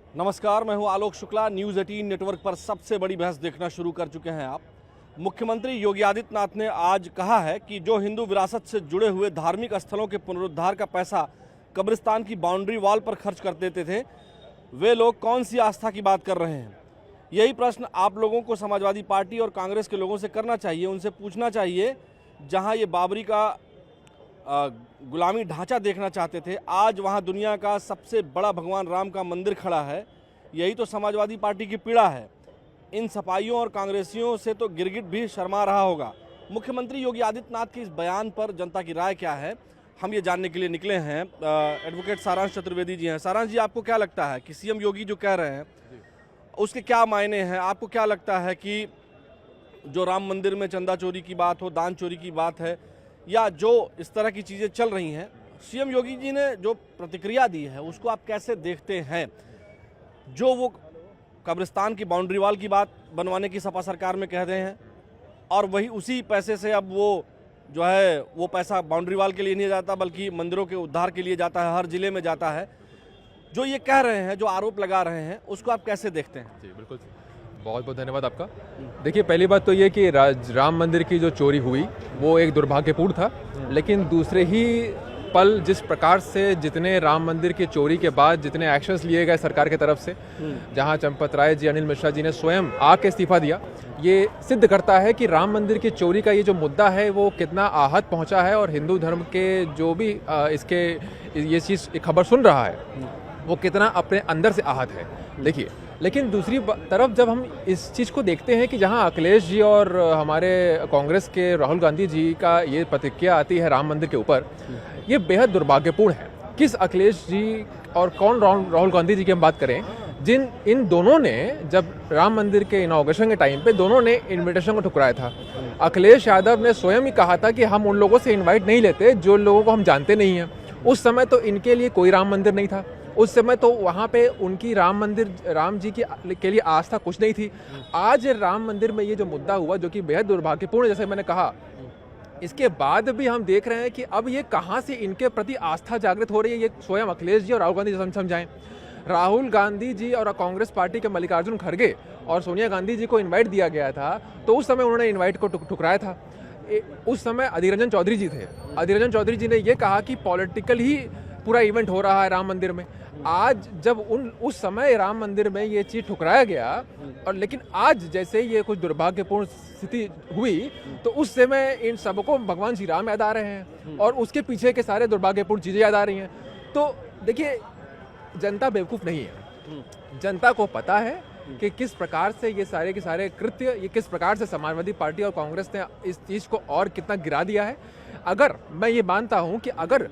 नमस्कार, मैं हूं आलोक शुक्ला। न्यूज़ 18 नेटवर्क पर सबसे बड़ी बहस देखना शुरू कर चुके हैं आप। मुख्यमंत्री योगी आदित्यनाथ ने आज कहा है कि जो हिंदू विरासत से जुड़े हुए धार्मिक स्थलों के पुनरुद्धार का पैसा कब्रिस्तान की बाउंड्री वॉल पर खर्च कर देते थे, वे लोग कौन सी आस्था की बात कर रहे हैं। यही प्रश्न आप लोगों को समाजवादी पार्टी और कांग्रेस के लोगों से करना चाहिए। उनसे पूछना चाहिए, जहां ये बाबरी का गुलामी ढांचा देखना चाहते थे, आज वहां दुनिया का सबसे बड़ा भगवान राम का मंदिर खड़ा है। यही तो समाजवादी पार्टी की पीड़ा है। इन सपाइयों और कांग्रेसियों से तो गिरगिट भी शर्मा रहा होगा। मुख्यमंत्री योगी आदित्यनाथ के इस बयान पर जनता की राय क्या है, हम ये जानने के लिए निकले हैं। एडवोकेट सारांश चतुर्वेदी जी हैं। सारांश जी, आपको क्या लगता है कि सीएम योगी जो कह रहे हैं उसके क्या मायने हैं? आपको क्या लगता है कि जो राम मंदिर में चंदा चोरी की बात हो, दान चोरी की बात है, या जो इस तरह की चीज़ें चल रही हैं, सीएम योगी जी ने जो प्रतिक्रिया दी है उसको आप कैसे देखते हैं? जो वो कब्रिस्तान की बाउंड्री वॉल की बात बनवाने की सपा सरकार में कह रहे हैं, और वही उसी पैसे से अब वो जो है वो पैसा बाउंड्री वॉल के लिए नहीं जाता बल्कि मंदिरों के उद्धार के लिए जाता है, हर जिले में जाता है। जो ये कह रहे हैं, जो आरोप लगा रहे हैं, उसको आप कैसे देखते हैं? जी बिल्कुल, बहुत बहुत धन्यवाद आपका। देखिए, पहली बात तो ये कि राम मंदिर की जो चोरी हुई वो एक दुर्भाग्यपूर्ण था, लेकिन दूसरे ही पल जिस प्रकार से जितने राम मंदिर की चोरी के बाद जितने एक्शंस लिए गए सरकार की तरफ से, जहां चंपत राय जी, अनिल मिश्रा जी ने स्वयं आके इस्तीफा दिया, ये सिद्ध करता है कि राम मंदिर की चोरी का ये जो मुद्दा है वो कितना आहत पहुंचा है, और हिंदू धर्म के जो भी इसके ये चीज़ खबर सुन रहा है वो कितना अपने अंदर से आहत है। देखिए, लेकिन दूसरी तरफ जब हम इस चीज़ को देखते हैं कि जहां अखिलेश जी और हमारे कांग्रेस के राहुल गांधी जी का ये प्रतिक्रिया आती है राम मंदिर के ऊपर, ये बेहद दुर्भाग्यपूर्ण है। किस अखिलेश जी और कौन राहुल गांधी जी की हम बात करें, इन दोनों ने जब राम मंदिर के इनॉग्रेशन के टाइम पे दोनों ने इन्विटेशन को ठुकराया था। अखिलेश यादव ने स्वयं ही कहा था कि हम उन लोगों से इन्वाइट नहीं लेते जो लोगों को हम जानते नहीं हैं। उस समय तो इनके लिए कोई राम मंदिर नहीं था, उस समय तो वहाँ पे उनकी राम मंदिर, राम जी के लिए आस्था कुछ नहीं थी। आज राम मंदिर में ये जो मुद्दा हुआ जो कि बेहद दुर्भाग्यपूर्ण, जैसे मैंने कहा, इसके बाद भी हम देख रहे हैं कि अब ये कहाँ से इनके प्रति आस्था जागृत हो रही है, ये स्वयं अखिलेश जी और राहुल गांधी जी समझाएं। राहुल गांधी जी और कांग्रेस पार्टी के मल्लिकार्जुन खड़गे और सोनिया गांधी जी को इन्वाइट दिया गया था, तो उस समय उन्होंने इन्वाइट को ठुकराया था। उस समय अधीर रंजन चौधरी जी थे। अधीर रंजन चौधरी जी ने यह कहा कि पॉलिटिकल ही पूरा इवेंट हो रहा है राम मंदिर में। आज जब उस समय राम मंदिर में ये चीज़ ठुकराया गया, और लेकिन आज जैसे ये कुछ दुर्भाग्यपूर्ण स्थिति हुई, तो उस समय इन सबको भगवान श्री राम याद आ रहे हैं और उसके पीछे के सारे दुर्भाग्यपूर्ण चीज़ें याद आ रही हैं। तो देखिए, जनता बेवकूफ़ नहीं है। जनता को पता है कि किस प्रकार से ये सारे के सारे कृत्य, ये किस प्रकार से समाजवादी पार्टी और कांग्रेस ने इस चीज़ को और कितना गिरा दिया है। अगर मैं ये मानता हूँ कि अगर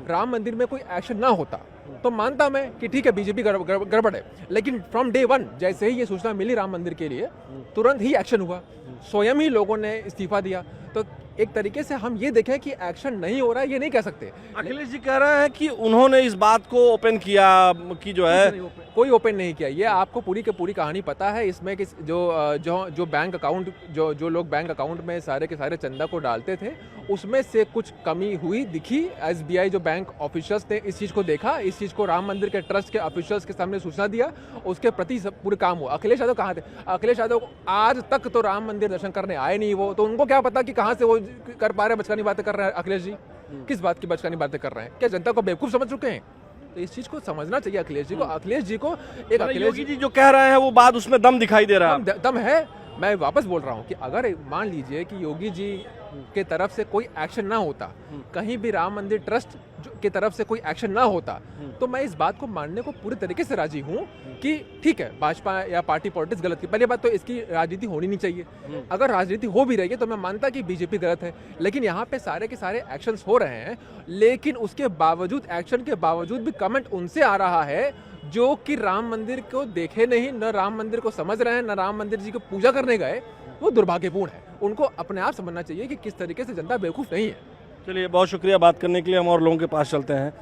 राम मंदिर में कोई एक्शन ना होता तो मानता मैं कि ठीक है, बीजेपी गड़बड़ है, लेकिन फ्रॉम डे वन जैसे ही ये सूचना मिली राम मंदिर के लिए, तुरंत ही एक्शन हुआ, स्वयं ही लोगों ने इस्तीफा दिया। तो एक तरीके से हम ये देखें कि एक्शन नहीं हो रहा है, ये नहीं कह सकते। अखिलेश जी कह रहे हैं कि उन्होंने इस बात को ओपन किया कि जो है कोई ओपन नहीं किया। ये आपको पूरी की पूरी कहानी पता है। इसमें कि जो बैंक अकाउंट, जो लोग बैंक अकाउंट में सारे के सारे चंदा को डालते थे, उसमें से कुछ कमी हुई दिखी। SBI जो बैंक ऑफिशियल्स ने इस चीज़ को देखा, इस चीज़ को राम मंदिर के ट्रस्ट के ऑफिशियल्स के सामने सूचना दिया, उसके प्रति सब पूरे काम हुआ। अखिलेश यादव कहाँ थे? अखिलेश यादव आज तक तो राम मंदिर दर्शन करने आए नहीं, वो तो उनको क्या पता कि कहाँ से वो कर पा रहे हैं, बचकानी बातें कर रहे हैं। अखिलेश जी किस बात की बचकानी बातें कर रहे हैं? क्या जनता को बेवकूफ़ समझ चुके हैं? तो इस चीज को समझना चाहिए अखिलेश जी को। अखिलेश जी को एक अखिलेश जी जो कह रहे हैं वो बात उसमें दम दिखाई दे रहा है। दम है। मैं वापस बोल रहा हूँ कि अगर मान लीजिए कि योगी जी के तरफ से कोई एक्शन ना होता, कहीं भी राम मंदिर ट्रस्ट की तरफ से कोई एक्शन ना होता, तो मैं इस बात को मानने को पूरी तरीके से राजी हूँ कि ठीक है, भाजपा या पार्टी पॉलिटिक्स गलत की। पहली बात तो इसकी राजनीति होनी नहीं चाहिए। अगर राजनीति हो भी रही है तो मैं मानता कि बीजेपी गलत है, लेकिन यहाँ पे सारे के सारे एक्शंस हो रहे हैं, लेकिन उसके बावजूद, एक्शन के बावजूद भी कमेंट उनसे आ रहा है जो कि राम मंदिर को देखे नहीं, न राम मंदिर को समझ रहे हैं, न राम मंदिर जी को पूजा करने गए। वो दुर्भाग्यपूर्ण है। उनको अपने आप समझना चाहिए कि किस तरीके से जनता बेवकूफ़ नहीं है। चलिए, बहुत शुक्रिया बात करने के लिए। हम और लोगों के पास चलते हैं।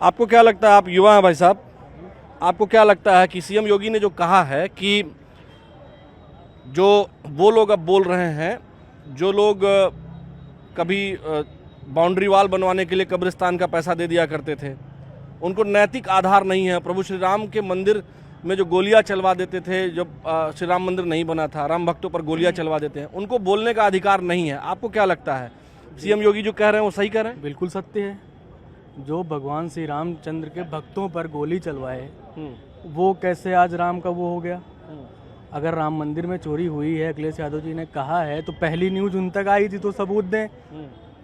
आपको क्या लगता है, आप युवा हैं भाई साहब, आपको क्या लगता है कि सीएम योगी ने जो कहा है कि जो वो लोग अब बोल रहे हैं, जो लोग कभी बाउंड्री वॉल बनवाने के लिए कब्रिस्तान का पैसा दे दिया करते थे, उनको नैतिक आधार नहीं है, प्रभु श्री राम के मंदिर में जो गोलियां चलवा देते थे, जब श्री राम मंदिर नहीं बना था, राम भक्तों पर गोलियां चलवा देते हैं, उनको बोलने का अधिकार नहीं है। आपको क्या लगता है सीएम योगी जो कह रहे हैं वो सही कह रहे हैं? बिल्कुल सत्य है। जो भगवान श्री रामचंद्र के भक्तों पर गोली चलवाए वो कैसे आज राम का वो हो गया? अगर राम मंदिर में चोरी हुई है, अखिलेश यादव जी ने कहा है, तो पहली न्यूज उन तक आई थी तो सबूत दें।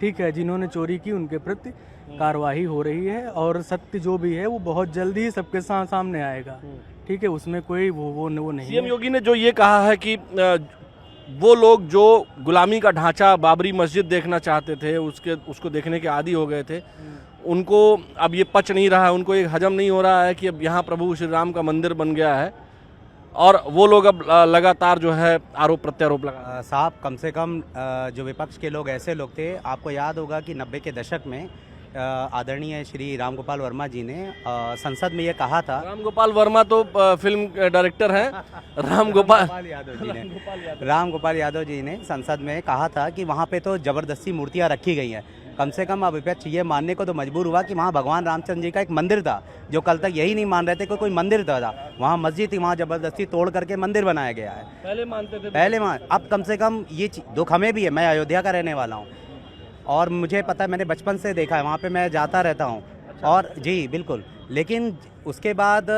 ठीक है, जिन्होंने चोरी की उनके प्रति कार्रवाई हो रही है और सत्य जो भी है वो बहुत जल्दी ही सबके सामने आएगा। ठीक है, उसमें कोई वो नहीं। सीएम योगी ने जो ये कहा है कि वो लोग जो गुलामी का ढांचा बाबरी मस्जिद देखना चाहते थे, उसको देखने के आदी हो गए थे, उनको अब ये पच नहीं रहा है, उनको ये हजम नहीं हो रहा है कि अब यहाँ प्रभु श्री राम का मंदिर बन गया है, और वो लोग अब लगातार जो है आरोप प्रत्यारोप लगा। साहब, कम से कम जो विपक्ष के लोग ऐसे लोग थे, आपको याद होगा कि 90 के दशक में आदरणीय श्री राम गोपाल वर्मा जी ने संसद में ये कहा था। राम गोपाल वर्मा तो फिल्म डायरेक्टर हैं। राम गोपाल यादव जी ने संसद में कहा था कि वहाँ पे तो जबरदस्ती मूर्तियाँ रखी गई हैं। कम से कम अब विपक्ष ये मानने को तो मजबूर हुआ कि वहाँ भगवान रामचंद्र जी का एक मंदिर था, जो कल तक यही नहीं मान रहे थे कि कोई मंदिर था। वहाँ मस्जिद थी, वहाँ जबरदस्ती तोड़ करके मंदिर बनाया गया है। पहले मानते थे, अब कम से कम ये दुख हमें भी है। मैं अयोध्या का रहने वाला हूँ और मुझे पता है, मैंने बचपन से देखा है, वहाँ पे मैं जाता रहता हूँ। और जी बिल्कुल, लेकिन उसके बाद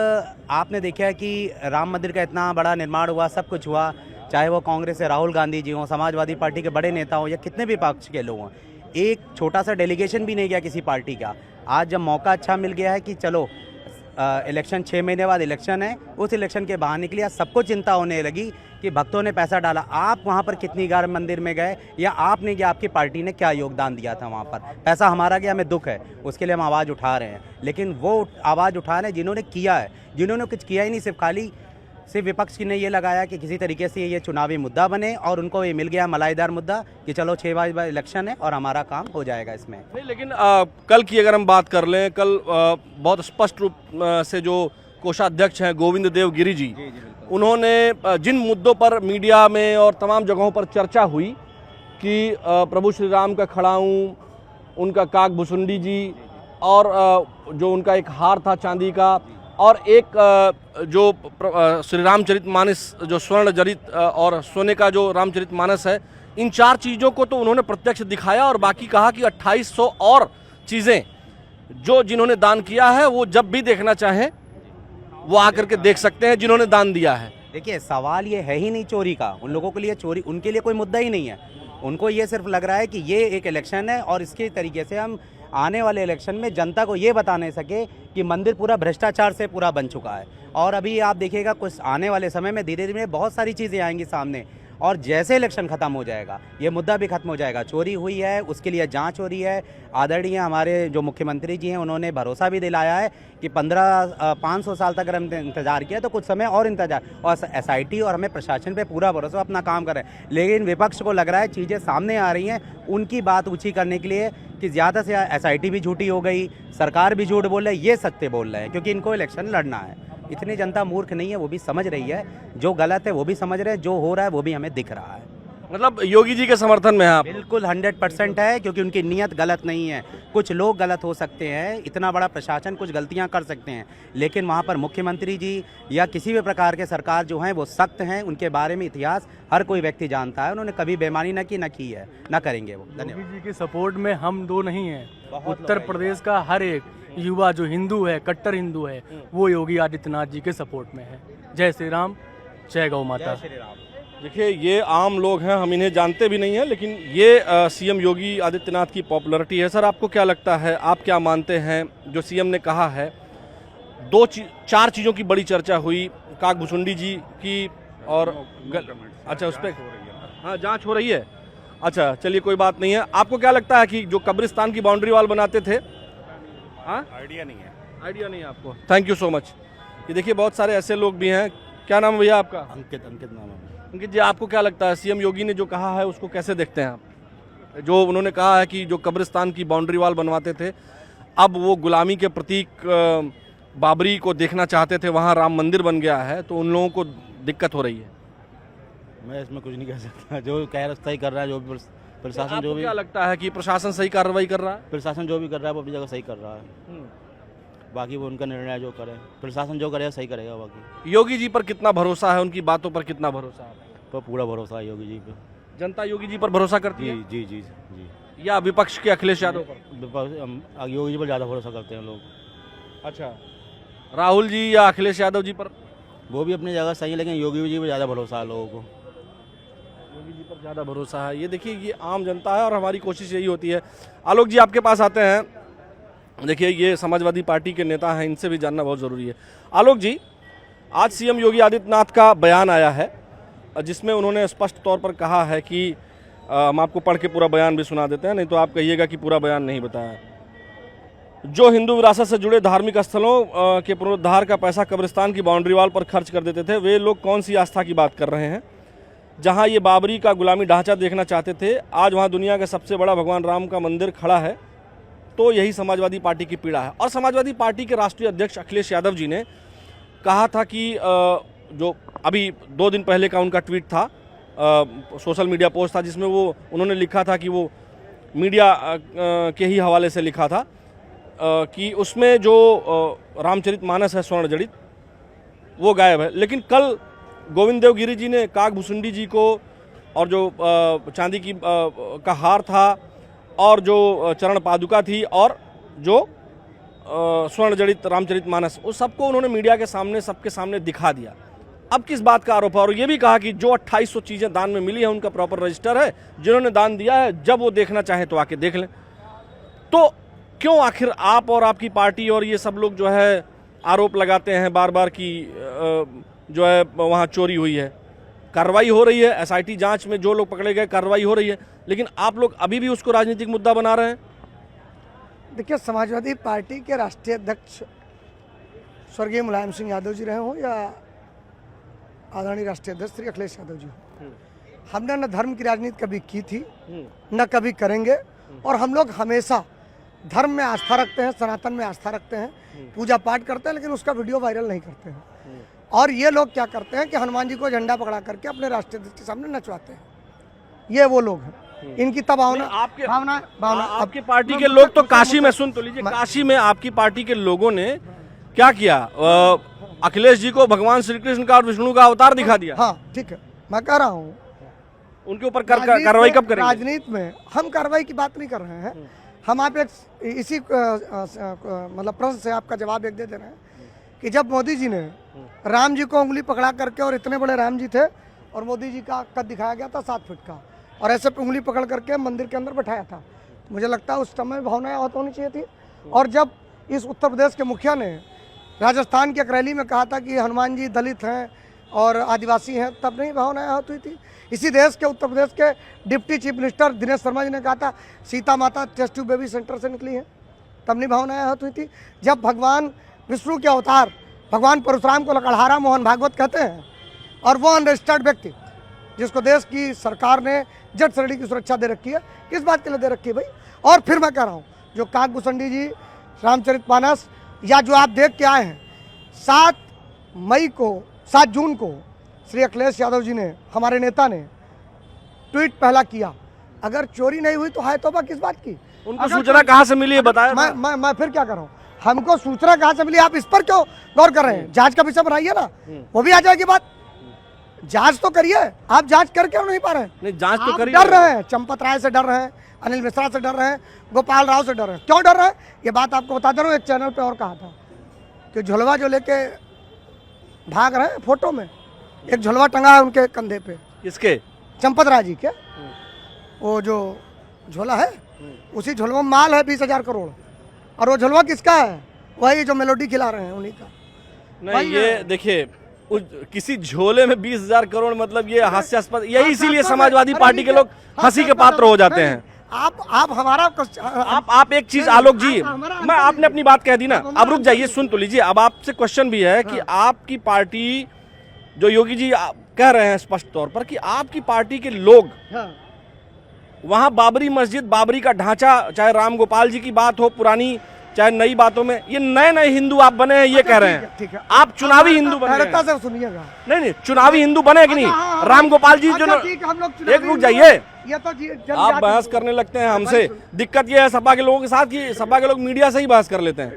आपने देखा है कि राम मंदिर का इतना बड़ा निर्माण हुआ, सब कुछ हुआ, चाहे वो कांग्रेस से राहुल गांधी जी हों, समाजवादी पार्टी के बड़े नेता हों या कितने भी पक्ष के लोग हों, एक छोटा सा डेलीगेशन भी नहीं गया किसी पार्टी का। आज जब मौका अच्छा मिल गया है कि चलो इलेक्शन 6 महीने बाद इलेक्शन है, उस इलेक्शन के बाहर निकली, आज सबको चिंता होने लगी कि भक्तों ने पैसा डाला। आप वहाँ पर कितनी बार मंदिर में गए, या आपने या आपकी पार्टी ने क्या योगदान दिया था वहाँ पर? पैसा हमारा गया, हमें दुख है, उसके लिए हम आवाज़ उठा रहे हैं। लेकिन वो आवाज़ उठा रहे हैं जिन्होंने किया है, जिन्होंने कुछ किया ही नहीं, सिर्फ विपक्ष की ने ये लगाया कि किसी तरीके से ये चुनावी मुद्दा बने, और उनको ये मिल गया मलाईदार मुद्दा कि चलो 6 बार इलेक्शन है और हमारा काम हो जाएगा इसमें। नहीं, लेकिन कल की अगर हम बात कर लें, कल बहुत स्पष्ट रूप से जो कोषाध्यक्ष हैं गोविंद देव गिरी जी, उन्होंने जिन मुद्दों पर मीडिया में और तमाम जगहों पर चर्चा हुई कि प्रभु श्री राम का खड़ाऊं, उनका काक भुसुंडी जी, और जो उनका एक हार था चांदी का, और एक जो श्री रामचरितमानस जो स्वर्ण जड़ित और सोने का जो रामचरितमानस है, इन 4 चीज़ों को तो उन्होंने प्रत्यक्ष दिखाया, और बाकी कहा कि 2800 और चीज़ें जो जिन्होंने दान किया है वो जब भी देखना चाहें वो आकर के देख सकते हैं, जिन्होंने दान दिया है। देखिए, सवाल ये है ही नहीं चोरी का। उन लोगों के लिए चोरी, उनके लिए कोई मुद्दा ही नहीं है। उनको ये सिर्फ लग रहा है कि ये एक इलेक्शन है और इसके तरीके से हम आने वाले इलेक्शन में जनता को ये बता नहीं सके कि मंदिर पूरा भ्रष्टाचार से पूरा बन चुका है। और अभी आप देखिएगा कुछ आने वाले समय में धीरे धीरे बहुत सारी चीज़ें आएंगी सामने, और जैसे इलेक्शन खत्म हो जाएगा ये मुद्दा भी खत्म हो जाएगा। चोरी हुई है, उसके लिए जांच हो रही है। आदरणीय हमारे जो मुख्यमंत्री जी हैं, उन्होंने भरोसा भी दिलाया है कि 500 साल तक अगर हमने इंतजार किया तो कुछ समय और इंतजार, और SIT और हमें प्रशासन पे पूरा भरोसा, अपना काम कर रहे हैं। लेकिन विपक्ष को लग रहा है चीज़ें सामने आ रही हैं उनकी बात ऊँची करने के लिए कि ज़्यादा से SIT भी झूठी हो गई, सरकार भी झूठ बोल रही है, ये सत्य बोल रहे हैं, क्योंकि इनको इलेक्शन लड़ना है। इतनी जनता मूर्ख नहीं है, वो भी समझ रही है, जो गलत है वो भी समझ रहे हैं, जो हो रहा है वो भी हमें दिख रहा है। मतलब योगी जी के समर्थन में है आप? बिल्कुल 100% है, क्योंकि उनकी नीयत गलत नहीं है। कुछ लोग गलत हो सकते हैं, इतना बड़ा प्रशासन कुछ गलतियां कर सकते हैं, लेकिन वहां पर मुख्यमंत्री जी या किसी भी प्रकार के सरकार जो हैं वो सख्त हैं। उनके बारे में इतिहास हर कोई व्यक्ति जानता है, उन्होंने कभी बेईमानी न की है, न करेंगे वो। धन्यवाद। योगी जी के सपोर्ट में हम दो नहीं हैं। उत्तर प्रदेश का हर एक युवा जो हिंदू है, कट्टर हिंदू है, वो योगी आदित्यनाथ जी के सपोर्ट में है। जय श्री राम, जय गौ माता। देखिए, ये आम लोग हैं, हम इन्हें जानते भी नहीं हैं, लेकिन ये सीएम योगी आदित्यनाथ की पॉपुलैरिटी है। सर, आपको क्या लगता है, आप क्या मानते हैं जो सीएम ने कहा है? 4 चीज़ों की बड़ी चर्चा हुई, काक भुसुंडी जी की, और अच्छा उस पर हाँ जांच हो रही है। अच्छा, चलिए कोई बात नहीं है। आपको क्या लगता है कि जो कब्रिस्तान की बाउंड्री वॉल बनाते थे? हाँ, आइडिया नहीं है आपको। Thank you so much. ये देखिए, बहुत सारे ऐसे लोग भी हैं। क्या नाम है भैया आपका? अंकित नाम है। अंकित जी, आपको क्या लगता है सीएम योगी ने जो कहा है उसको कैसे देखते हैं आप? जो उन्होंने कहा है कि जो कब्रिस्तान की बाउंड्री वॉल बनवाते थे, अब वो गुलामी के प्रतीक बाबरी को देखना चाहते थे, वहाँ राम मंदिर बन गया है, तो उन लोगों को दिक्कत हो रही है। मैं इसमें कुछ नहीं कह सकता। जो कह रहा सही कर रहा है, जो भी प्रशासन जो भी, क्या लगता है कि प्रशासन सही कार्रवाई कर रहा है? प्रशासन जो भी कर रहा है वो अपनी जगह सही कर रहा है। बाकी वो उनका निर्णय जो करे, प्रशासन जो करेगा सही करेगा। बाकी योगी जी पर कितना भरोसा है, उनकी बातों पर कितना भरोसा है? पर पूरा भरोसा है योगी जी पे। जनता योगी जी पर भरोसा करती है जी जी जी जी। या विपक्ष के अखिलेश यादव पर? योगी जी पर ज़्यादा भरोसा करते हैं लोग। अच्छा, राहुल जी या अखिलेश यादव जी पर? वो भी अपनी जगह सही है, लेकिन योगी जी पर ज़्यादा भरोसा है लोगों को। योगी जी पर ज़्यादा भरोसा है। ये देखिए, ये आम जनता है और हमारी कोशिश यही होती है। आलोक जी आपके पास आते हैं। देखिए, ये समाजवादी पार्टी के नेता हैं, इनसे भी जानना बहुत ज़रूरी है। आलोक जी, आज सीएम योगी आदित्यनाथ का बयान आया है जिसमें उन्होंने स्पष्ट तौर पर कहा है कि हम आपको पढ़ के पूरा बयान भी सुना देते हैं, नहीं तो आप कहिएगा कि पूरा बयान नहीं बताया। जो हिंदू विरासत से जुड़े धार्मिक स्थलों के पुनरुद्धार का पैसा कब्रिस्तान की बाउंड्री वाल पर खर्च कर देते थे, वे लोग कौन सी आस्था की बात कर रहे हैं? जहां ये बाबरी का गुलामी ढांचा देखना चाहते थे, आज वहां दुनिया का सबसे बड़ा भगवान राम का मंदिर खड़ा है। तो यही समाजवादी पार्टी की पीड़ा है। और समाजवादी पार्टी के राष्ट्रीय अध्यक्ष अखिलेश यादव जी ने कहा था कि जो अभी 2 दिन पहले का उनका ट्वीट था, सोशल मीडिया पोस्ट था, जिसमें वो उन्होंने लिखा था कि वो मीडिया के ही हवाले से लिखा था कि उसमें जो रामचरितमानस है स्वर्ण जड़ित, वो गायब है। लेकिन कल गोविंद देव गिरी जी ने काकभूषुंडी जी को और जो चांदी की का हार था और जो चरण पादुका थी और जो स्वर्ण जड़ित रामचरितमानस, उस सबको उन्होंने मीडिया के सामने, सबके सामने दिखा दिया। अब किस बात का आरोप है? और ये भी कहा कि जो 2800 चीज़ें दान में मिली हैं उनका प्रॉपर रजिस्टर है, जिन्होंने दान दिया है जब वो देखना चाहें तो आके देख लें। तो क्यों आखिर आप और आपकी पार्टी और ये सब लोग जो है आरोप लगाते हैं बार बार कि जो है वहाँ चोरी हुई है? कार्रवाई हो रही है, एसआईटी जांच में जो लोग पकड़े गए कार्रवाई हो रही है, लेकिन आप लोग अभी भी उसको राजनीतिक मुद्दा बना रहे हैं। देखिए, समाजवादी पार्टी के राष्ट्रीय अध्यक्ष स्वर्गीय मुलायम सिंह यादव जी रहे हों या आदरणीय राष्ट्रीय अध्यक्ष श्री अखिलेश यादव जी हों, हमने न धर्म की राजनीति कभी की थी, न कभी करेंगे। और हम लोग हमेशा धर्म में आस्था रखते हैं, सनातन में आस्था रखते हैं, पूजा पाठ करते हैं, लेकिन उसका वीडियो वायरल नहीं करते हैं। और ये लोग क्या करते हैं कि हनुमान जी को झंडा पकड़ा करके अपने राष्ट्रीय अध्यक्ष के सामने नचवाते हैं। ये वो लोग हैं, इनकी तब भावना आपकी पार्टी के लोग तो काशी में, सुन तो लीजिए, काशी में आपकी पार्टी के लोगों ने क्या किया? अखिलेश जी को भगवान श्री कृष्ण का और विष्णु का अवतार दिखा दिया। हाँ ठीक है, मैं कह रहा हूँ उनके ऊपर कार्रवाई कब करेंगे? राजनीति में हम कार्रवाई की बात नहीं कर रहे हैं। हम आप एक इसी मतलब प्रश्न से आपका जवाब एक दे रहे हैं कि जब मोदी जी ने राम जी को उंगली पकड़ा करके, और इतने बड़े राम जी थे और मोदी जी का कद दिखाया गया था 7 फीट का, और ऐसे उंगली पकड़ करके मंदिर के अंदर बैठाया था, मुझे लगता है उस समय भावनाएं आहत होनी चाहिए थी। और जब इस उत्तर प्रदेश के मुखिया ने राजस्थान की एक रैली में कहा था कि हनुमान जी दलित हैं और आदिवासी हैं, तब नहीं भावनाएं आहत हुई थी? इसी देश के उत्तर प्रदेश के deputy chief minister Dinesh Sharma ji ने कहा था सीता माता टेस्ट ट्यूब बेबी सेंटर से निकली है, तब नहीं भावनाएं आहत हुई थी? जब भगवान विष्णु के अवतार भगवान परशुराम को लकड़हारा मोहन भागवत कहते हैं, और वो अनरजिस्टर्ड व्यक्ति जिसको देश की सरकार ने जट श्रेणी की सुरक्षा दे रखी है, किस बात के लिए दे रखी है भाई? और फिर मैं कह रहा हूँ, जो काकभूषुंडी जी रामचरितमानस या जो आप देख के आए हैं, 7 जून को श्री अखिलेश यादव जी ने, हमारे नेता ने ट्वीट पहला किया। अगर चोरी नहीं हुई तो हाय तौबा किस बात की? उनको सूचना कहाँ से मिली है बताया? मैं फिर क्या कर रहा हूँ, हमको सूचना कहाँ से मिली, आप इस पर क्यों गौर कर रहे हैं? जांच का विषय बनाइए ना, वो भी आ जाएगी बात। जांच तो करिए, आप जांच कर क्यों नहीं पा रहे हैं? नहीं, जांच तो करिए। डर रहे हैं, चंपत राय से डर रहे हैं, अनिल मिश्रा से डर रहे हैं, गोपाल राव से डर रहे हैं। क्यों डर रहे हैं? ये बात आपको बता दे रहा हूँ। एक चैनल पे और कहा था कि झुलवा जो लेके भाग रहे हैं, फोटो में एक झुलवा टंगा है उनके कंधे पे। किसके? चंपत राय जी के। वो जो झोला है, उसी झुलवा में माल है 20,000 करोड़। और वो झुलवा किसका है? वही जो मेलोडी खिला रहे हैं उन्हीं का। नहीं, ये देखिए, किसी झोले में 20,000 करोड़, मतलब ये हास्यास्पद। यही इसीलिए समाजवादी पार्टी के लोग हंसी के पात्र हो जाते हैं। आप हमारा आप एक चीज, आलोक जी, मैं आपने अपनी बात कह दी ना, अब रुक जाइए, सुन तो लीजिए। अब आपसे क्वेश्चन भी है कि आपकी पार्टी, जो योगी जी कह रहे हैं स्पष्ट तौर पर कि आपकी पार्टी के लोग वहां बाबरी मस्जिद, बाबरी का ढांचा, चाहे राम गोपाल जी की बात हो पुरानी, चाहे नई बातों में, ये नए नए हिंदू आप बने हैं, ये कह रहे हैं। ठीक है, आप चुनावी हिंदू बने हैं। से सुनिएगा। नहीं, चुनावी हिंदू बने कि नहीं? राम गोपाल जी जो, एक रुक जाइए, आप बहस करने लगते हैं हमसे। दिक्कत ये है सपा के लोगों के साथ कि सपा के लोग मीडिया से ही बहस कर लेते हैं।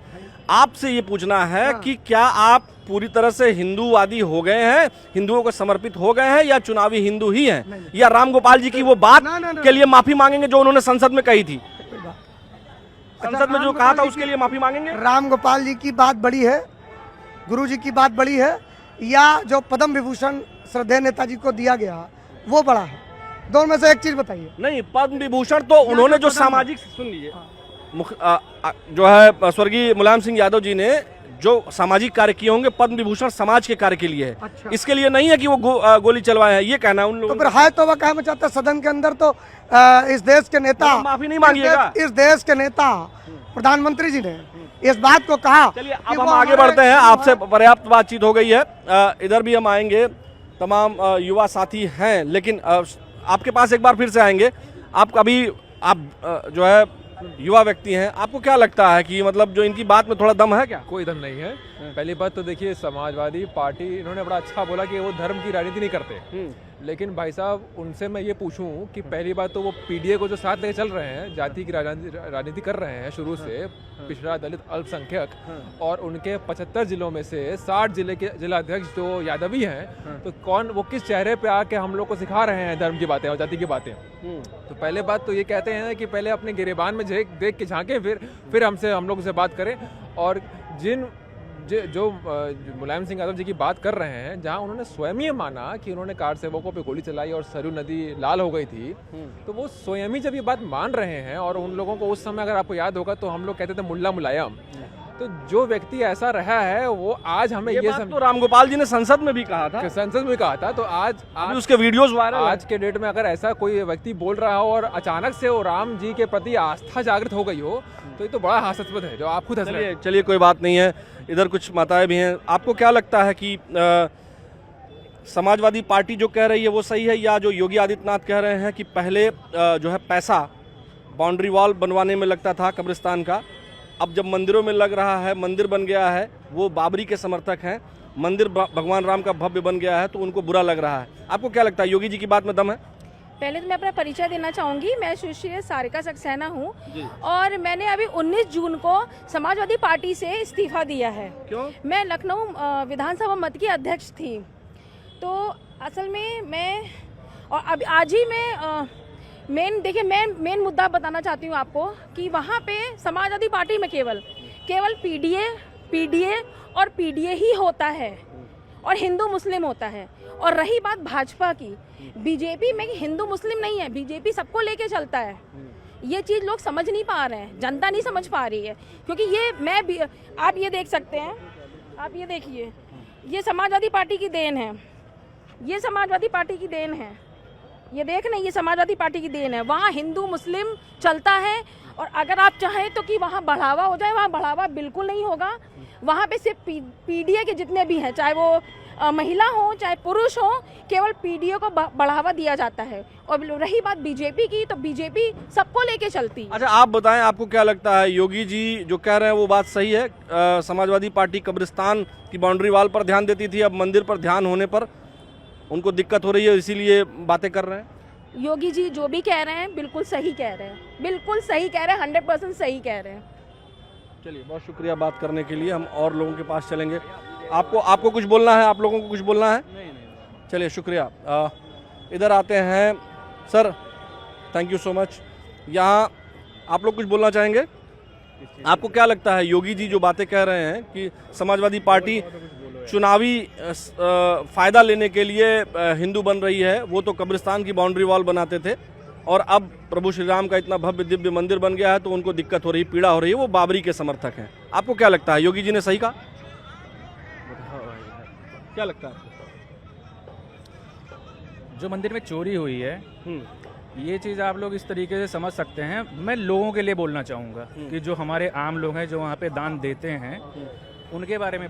आपसे ये पूछना है कि क्या आप पूरी तरह से हिंदूवादी हो गए हैं, हिंदुओं को समर्पित हो गए हैं, या चुनावी हिंदू ही हैं, या राम गोपाल जी की वो बात के लिए माफी मांगेंगे जो उन्होंने संसद में कही थी? संसद में जो कहा था उसके लिए माफी मांगेंगे? राम गोपाल जी की बात बड़ी है, गुरु जी की बात बड़ी है, या जो पद्म विभूषण श्रद्धेय नेताजी को दिया गया वो बड़ा है? दोनों में से एक चीज बताइए। नहीं, पद्म विभूषण तो उन्होंने जो सामाजिक, सुन लीजिए, जो है स्वर्गीय मुलायम सिंह यादव जी ने जो सामाजिक कार्य किए होंगे, पद्म विभूषण समाज के कार्य के लिए है। अच्छा। इसके लिए नहीं है कि वो गोली चलवाए हैं, ये कहना है उन तो लोगों फिर हाय तौबा कहना चाहता है सदन के अंदर, तो इस देश के नेता, तो माफी नहीं मांगिएगा? इस देश के नेता प्रधानमंत्री जी ने इस बात को कहा। चलिए अब हम आगे बढ़ते हैं, आपसे पर्याप्त बातचीत हो गई है, इधर भी हम आएंगे, तमाम युवा साथी हैं, लेकिन आपके पास एक बार फिर से आएंगे। आप जो है युवा व्यक्ति हैं, आपको क्या लगता है कि मतलब जो इनकी बात में थोड़ा दम है क्या? कोई दम नहीं है। पहली बात तो देखिए, समाजवादी पार्टी, इन्होंने बड़ा अच्छा बोला कि वो धर्म की राजनीति नहीं करते, लेकिन भाई साहब उनसे मैं ये पूछूं कि पहली बात तो वो पीडीए को जो साथ लेके चल रहे हैं, जाति की राजनीति कर रहे हैं शुरू से, पिछड़ा, दलित, अल्पसंख्यक, और उनके 75 जिलों में से 60 जिले के जिलाध्यक्ष जो यादवी हैं, तो कौन वो किस चेहरे पे आके हम लोग को सिखा रहे हैं धर्म की बातें और जाति की बातें? तो पहले बात तो ये कहते हैं कि पहले अपने गिरेबान में देख के झांके, फिर हम लोग से बात करें। और जो मुलायम सिंह यादव जी की बात कर रहे हैं, जहां उन्होंने स्वयं ही माना कि उन्होंने कार सेवकों पे गोली चलाई और सरयू नदी लाल हो गई थी, तो वो स्वयं ही जब ये बात मान रहे हैं, और उन लोगों को उस समय अगर आपको याद होगा तो हम लोग कहते थे मुल्ला मुलायम, तो जो व्यक्ति ऐसा रहा है वो आज हमें ये तो राम गोपाल जी ने संसद में भी कहा था, संसद में कहा था, तो आज उसके वीडियोस वायरल, आज के डेट में अगर ऐसा कोई व्यक्ति बोल रहा हो और अचानक से वो राम जी के प्रति आस्था जागृत हो गई हो, तो ये तो बड़ा हास्यास्पद है, जो आप खुद हंस रहे हैं। चलिए कोई बात नहीं है, इधर कुछ माताएं भी हैं। आपको क्या लगता है कि समाजवादी पार्टी जो कह रही है वो सही है, या जो योगी आदित्यनाथ कह रहे हैं कि पहले जो है पैसा बाउंड्री वॉल बनवाने में लगता था कब्रिस्तान का, अब जब मंदिरों में लग रहा है, मंदिर बन गया है, वो बाबरी के समर्थक हैं, मंदिर भगवान राम का भव्य बन गया है, तो उनको बुरा लग रहा है? आपको क्या लगता है, योगी जी की बात में दम है? पहले तो मैं अपना परिचय देना चाहूंगी। मैं सुश्री सारिका सक्सेना हूँ, और मैंने अभी 19 जून को समाजवादी पार्टी से इस्तीफा दिया है। क्यों? मैं लखनऊ विधानसभा मत की अध्यक्ष थी, तो असल में मैं, और अब आज ही मैं मेन मुद्दा बताना चाहती हूँ आपको कि वहाँ पे समाजवादी पार्टी में केवल पीडीए और पीडीए ही होता है, और हिंदू मुस्लिम होता है। और रही बात भाजपा की, बीजेपी में हिंदू मुस्लिम नहीं है, बीजेपी सबको लेके चलता है। ये चीज़ लोग समझ नहीं पा रहे हैं, जनता नहीं समझ पा रही है, क्योंकि आप ये देख सकते हैं, आप ये देखिए, ये समाजवादी पार्टी की देन है, ये समाजवादी पार्टी की देन है, ये देख नहीं, ये समाजवादी पार्टी की देन है। वहाँ हिंदू मुस्लिम चलता है, और अगर आप चाहें तो कि वहाँ बढ़ावा हो जाए, वहाँ बढ़ावा बिल्कुल नहीं होगा। वहाँ पे सिर्फ पीडीए के जितने भी हैं, चाहे वो महिला हो चाहे पुरुष हो, केवल पीडीए को बढ़ावा दिया जाता है। और रही बात बीजेपी की, तो बीजेपी सबको लेके चलती है। अच्छा, आप बताएं, आपको क्या लगता है, योगी जी जो कह रहे हैं वो बात सही है? समाजवादी पार्टी कब्रिस्तान की बाउंड्री वॉल पर ध्यान देती थी, अब मंदिर पर ध्यान होने पर उनको दिक्कत हो रही है, इसीलिए बातें कर रहे हैं? योगी जी जो भी कह रहे हैं बिल्कुल सही कह रहे हैं, बिल्कुल सही कह रहे हैं, 100% सही कह रहे हैं। चलिए, बहुत शुक्रिया बात करने के लिए। हम और लोगों के पास चलेंगे। आपको कुछ बोलना है? आप लोगों को कुछ बोलना है? नहीं। चलिए, शुक्रिया। इधर आते हैं sir, thank you so much. यहाँ आप लोग कुछ बोलना चाहेंगे? आपको क्या लगता है, योगी जी जो बातें कह रहे हैं कि समाजवादी पार्टी चुनावी फायदा लेने के लिए हिंदू बन रही है, वो तो कब्रिस्तान की बाउंड्री वॉल बनाते थे, और अब प्रभु श्री राम का इतना भव्य दिव्य मंदिर बन गया है, तो उनको दिक्कत हो रही, पीड़ा हो रही है, वो बाबरी के समर्थक हैं। आपको क्या लगता है, योगी जी ने सही कहा? क्या लगता है? जो मंदिर में चोरी हुई है, ये चीज़ आप लोग इस तरीके से समझ सकते हैं। मैं लोगों के लिए बोलना चाहूँगा कि जो हमारे आम लोग हैं, जो वहाँ पे दान देते हैं, उनके बारे में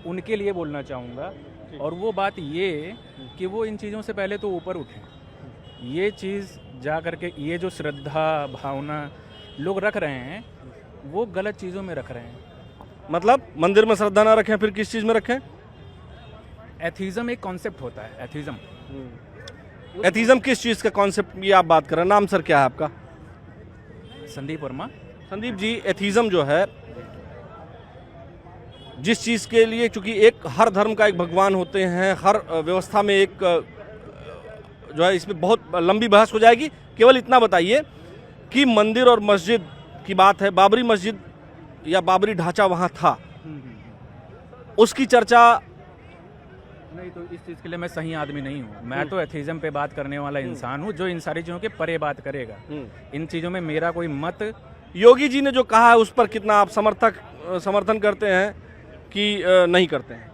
उनके लिए बोलना चाहूँगा। और वो बात ये कि वो इन चीज़ों से पहले तो ऊपर उठें। ये चीज़ जा करके, ये जो श्रद्धा भावना लोग रख रहे हैं, वो गलत चीज़ों में रख रहे हैं। मतलब मंदिर में श्रद्धा ना रखें, फिर किस चीज़ में रखें? एथीज़म एक कॉन्सेप्ट होता है, एथीज़म। एथीज़म किस चीज़ का कॉन्सेप्ट, ये आप बात कर रहे हैं? नाम सर क्या है आपका? संदीप वर्मा। संदीप जी, एथीज़म जो है जिस चीज़ के लिए, चूंकि एक हर धर्म का एक भगवान होते हैं, हर व्यवस्था में एक जो है, इसमें बहुत लंबी बहस हो जाएगी। केवल इतना बताइए कि मंदिर और मस्जिद की बात है, बाबरी मस्जिद या बाबरी ढांचा वहाँ था, उसकी चर्चा नहीं, तो इस चीज़ के लिए मैं सही आदमी नहीं हूँ। मैं तो एथीज़म पे बात करने वाला इंसान हूँ जो इन सारी चीज़ों के परे बात करेगा। इन चीज़ों में मेरा कोई मत। योगी जी ने जो कहा है उस पर कितना आप समर्थन करते हैं कि नहीं करते हैं?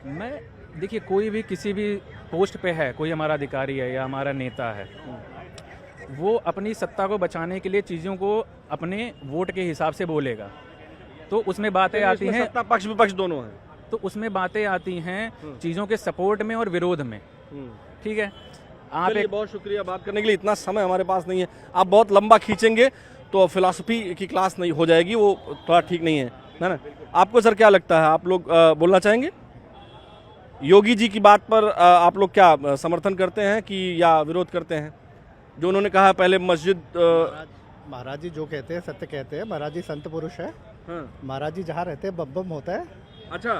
मैं देखिए, कोई भी किसी भी पोस्ट पे है, कोई हमारा अधिकारी है या हमारा नेता है, वो अपनी सत्ता को बचाने के लिए चीज़ों को अपने वोट के हिसाब से बोलेगा। तो उसमें बातें आती हैं, सत्ता पक्ष विपक्ष दोनों हैं, तो उसमें बातें आती हैं चीज़ों के सपोर्ट में और विरोध में। ठीक है, आप चलिए, बहुत शुक्रिया बात करने के लिए। इतना समय हमारे पास नहीं है, आप बहुत लंबा खींचेंगे तो फिलॉसफी की क्लास नहीं हो जाएगी, वो थोड़ा ठीक नहीं है ना। आपको सर क्या लगता है, आप लोग बोलना चाहेंगे? योगी जी की बात पर आप लोग क्या समर्थन करते हैं कि या विरोध करते हैं? जो उन्होंने कहा पहले मस्जिद महाराज जी जो कहते हैं सत्य कहते हैं। महाराज जी संत पुरुष है। महाराज जी जहाँ रहते हैं बम बम होता है। अच्छा,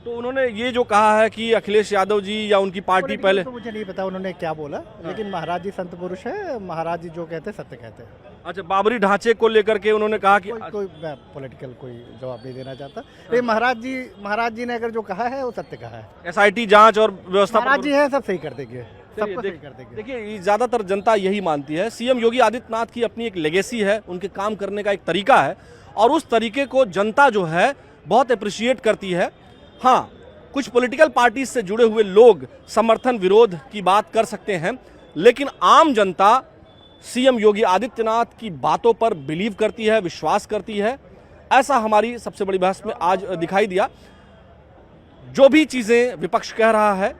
तो उन्होंने ये जो कहा है कि अखिलेश यादव जी या उनकी पार्टी पहले, तो मुझे नहीं पता उन्होंने क्या बोला, लेकिन महाराज जी संत पुरुष है। महाराज जी जो कहते हैं सत्य कहते हैं। अच्छा, बाबरी ढांचे को लेकर के उन्होंने कहा कि कोई मैं पॉलिटिकल कोई जवाब नहीं देना चाहता, लेकिन महाराज जी ने अगर जो कहा है वो सत्य कहा है। SIT जांच और व्यवस्था महाराज जी है, सब सही कर देंगे, सबको सही कर देंगे। देखिए, ज्यादातर जनता यही मानती है। सीएम योगी आदित्यनाथ की अपनी एक लेगेसी है, उनके काम करने का एक तरीका है, और उस तरीके को जनता जो है बहुत अप्रिशिएट करती है। हाँ, कुछ पॉलिटिकल पार्टी से जुड़े हुए लोग समर्थन विरोध की बात कर सकते हैं, लेकिन आम जनता सीएम योगी आदित्यनाथ की बातों पर बिलीव करती है, विश्वास करती है। ऐसा हमारी सबसे बड़ी बहस में आज दिखाई दिया। जो भी चीजें विपक्ष कह रहा है,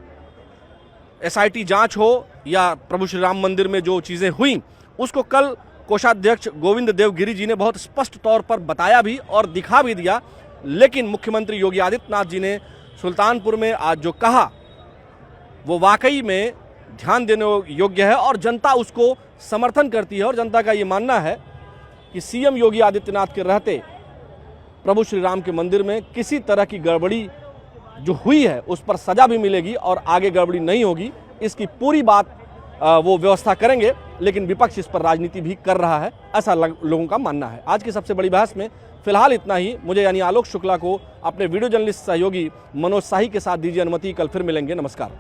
SIT जांच हो या प्रभु श्री राम मंदिर में जो चीजें हुई, उसको कल कोषाध्यक्ष गोविंद देवगिरी जी ने बहुत स्पष्ट तौर पर बताया भी और दिखा भी दिया। लेकिन मुख्यमंत्री योगी आदित्यनाथ जी ने सुल्तानपुर में आज जो कहा, वो वाकई में ध्यान देने योग्य है और जनता उसको समर्थन करती है। और जनता का ये मानना है कि सीएम योगी आदित्यनाथ के रहते प्रभु श्री राम के मंदिर में किसी तरह की गड़बड़ी जो हुई है उस पर सजा भी मिलेगी और आगे गड़बड़ी नहीं होगी। इसकी पूरी बात वो व्यवस्था करेंगे, लेकिन विपक्ष इस पर राजनीति भी कर रहा है, ऐसा लोगों का मानना है। आज की सबसे बड़ी बहस में फिलहाल इतना ही। मुझे यानी आलोक शुक्ला को अपने वीडियो जर्नलिस्ट सहयोगी मनोज शाही के साथ दीजिए अनुमति। कल फिर मिलेंगे। नमस्कार।